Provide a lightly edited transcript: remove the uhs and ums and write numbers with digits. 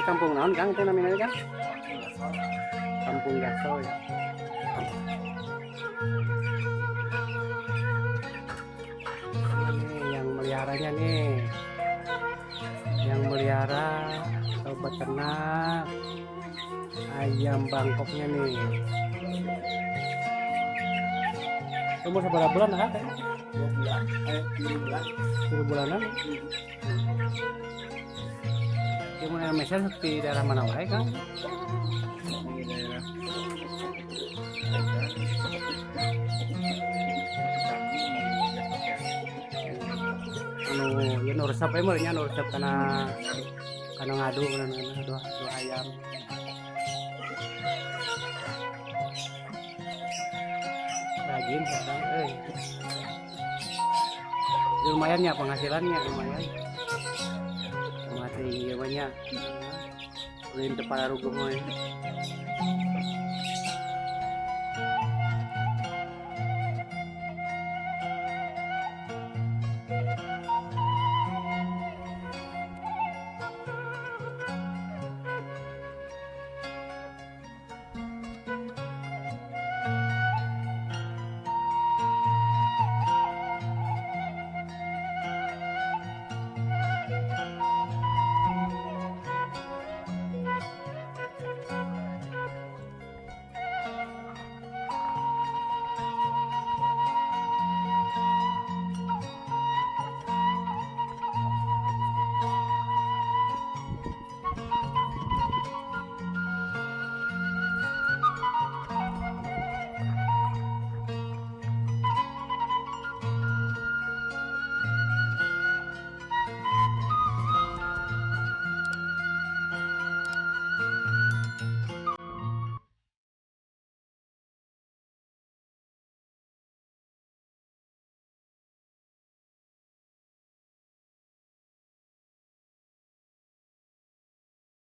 kampung naon Kang itu namanya Kang? Kampung Gaso ya. Ini yang meliharanya nih. Yang melihara atau beternak ayam Bangkoknya nih. Umur seberapa bulan Kang? 2 bulan, 3 bulan. 10 bulanan. Yang mana mesin di daerah mana wae Kang? Di daerah Anu ya nu resep we meureun nya nu resep kana ngadu kana dua ayam. Rajin sekarang lumayan ya penghasilannya lumayan. Masih ieu mah nya. Ulin teu para ruguh mah.